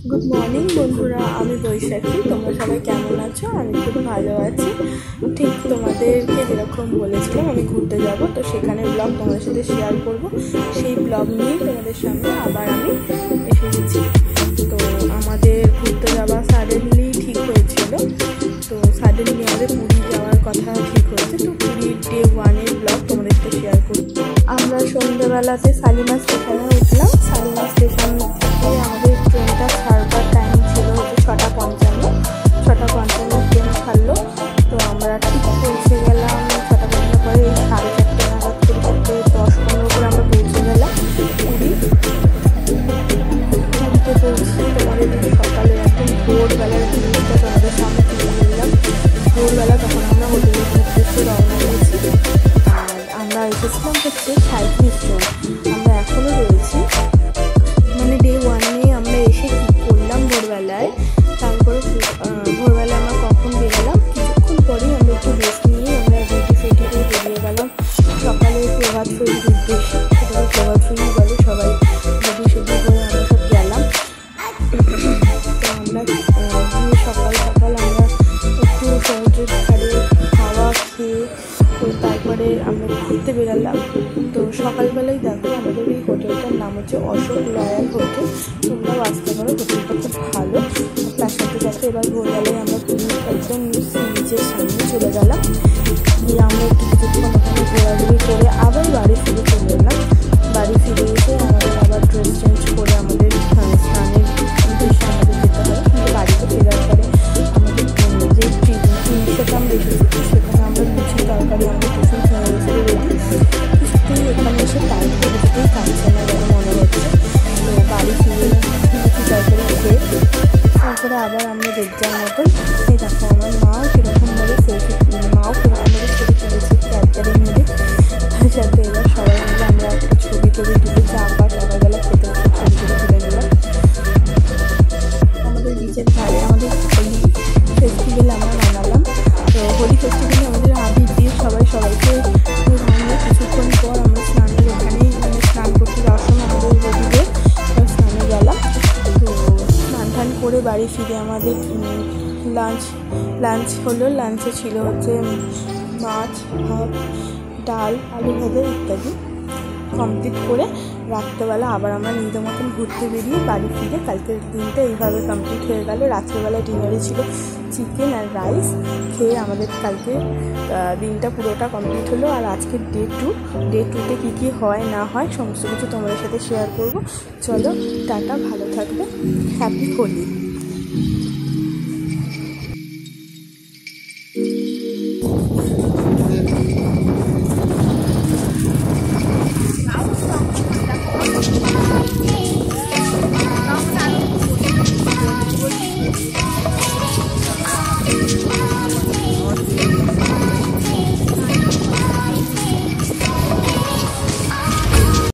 Good morning বন্ধুরা, আমি বৈশাখী। তোমরা সবাই কেমন আছো? আমি খুব ভালো আছি। ঠিক তোমাদেরকে যেরকম বলেছিলাম আমি ঘুরতে যাব, তো সেখানে ব্লগ তোমাদের সাথে শেয়ার করব। সেই ব্লগ নিয়েই তোমাদের সামনে আবার আমি এসে গেছি। তো আমাদের ঘুরতে যাওয়া সাডেনলি ঠিক হয়েছিল। তো সাডেনলি আমাদের পুরী যাওয়ার কথা ঠিক হয়েছে। তো পুরীর ডে 1-এর ব্লগ তোমাদের সাথে শেয়ার করব। আমরা সন্ধ্যেবেলাতে শালিমার স্টেশনে উঠলাম। শালিমার স্টেশন থেকে আমাদের ট্রেনটা ছাড়বার টাইম ছিল হচ্ছে 6:55 ট্রেন ছাড়লো। তো আমরা ঠিক পৌঁছে গেলাম 6:55 পরে 4:30 নাগাদ করে 10-15 করে আমরা পৌঁছে গেলাম পুরীতে। পৌঁছে তোমাদের সকালে একদম ভোরবেলার জিনিসটা তোমাদের সামনে তুলে নিলাম। ভোরবেলা তখন আমরা হোটেলের উদ্দেশ্যে রওনা দিয়েছি। আর আমরা এসেছিলাম হচ্ছে 37 জন। আমরা এখনও রয়েছি, মানে ডে 1-এ আমরা এসে কী করলাম ভোরবেলায়। তারপরে ভোরবেলায় আমরা কখন বেরোলাম, কিছুক্ষণ পরেই আমরা একটু রেস্ট নিয়ে আমরা রেডি করে বেরিয়ে গেলাম সকালে প্রভাত ফেরির উদ্দেশ্যে। সেটাকে প্রভাত ফেরি বলে। সবাই রেডি করে আমরা সব গেলাম। তো আমরা গিয়ে সকাল আমরা একটু সমুদ্রের ধারে হাওয়া খেয়ে তো তারপরে আমরা ঘুরতে বেরোলাম। তো সকালবেলায় দেখো আমাদের এই হোটেলটার নাম হচ্ছে অশোক রয়্যাল হোটেল। তোমরাও আসতে পারো, হোটেলটা খুব ভালো। তার সাথে সাথে এবার ভোরবেলায় আমরা একদম সি বিচের সামনে চলে গেলাম। গিয়ে আমরা একটু কিছুক্ষণ ওখানে ঘোরাঘুরি করে আবার বাড়ি ফিরে চলে এলাম। বাড়ি ফিরে এসে আমাদের আবার ড্রেস চেঞ্জ করে আমাদের স্নানের উদ্দেশ্যে আমাদের যেতে হয়। কিন্তু বাড়িতে ফেরার পরে আমাদের যে জিনিসটা আমরা এসেছি সেখানে আমরা লুচি তরকারি আমাদের টিফিন খেয়ে এসে রেডি। কিছুতেই এখানে এসে টাইম করে যেতেই কাটছে না যেন মনে হচ্ছে। তো বাড়ি ফিরে লুচি তরকারি খেয়ে তারপরে আবার আমরা দেখলাম মতন এই দেখো আমার মাও কীরকমভাবে ছবি তুলেছে ক্যাডবেরি মিলে। তার সাথে এবার সবাই মিলে আমরা একটা ছবি তুলেছি। আবার সকালবেলা খেতে ছবি তুলে নিলাম আমাদের বিচের ধারে। আমাদের হোলি ফেস্টিভ্যাল আমরা মানালাম। তো হোলি ফেস্টিভ্যালে আমাদের আবির দিয়ে সবাইকে রঙিয়ে কিছুক্ষণ পর আমরা স্নানের ওখানেই স্নান করতে যাওয়ার সময় আমাদের রেডি হয়ে স্নানে গেলাম। তো স্নান করে বাড়ি ফিরে আমাদের লাঞ্চ হলো। লাঞ্চে ছিল হচ্ছে মাছ, ভাত, ডাল, আলু ভাজা ইত্যাদি। কমপ্লিট করে রাত্রেবেলা আবার আমরা নিজেদের মতন ঘুরতে বেরিয়ে বাড়ি ফিরে কালকের দিনটা এইভাবে কমপ্লিট হয়ে গেল। রাত্রেবেলা ডিনারে ছিল চিকেন আর রাইস। খেয়ে আমাদের কালকে দিনটা পুরোটা কমপ্লিট হলো। আর আজকে ডে 2তে কী হয় না হয় সমস্ত কিছু তোমাদের সাথে শেয়ার করব। চলো, টাটা, ভালো থাকবে, হ্যাপি হোলি।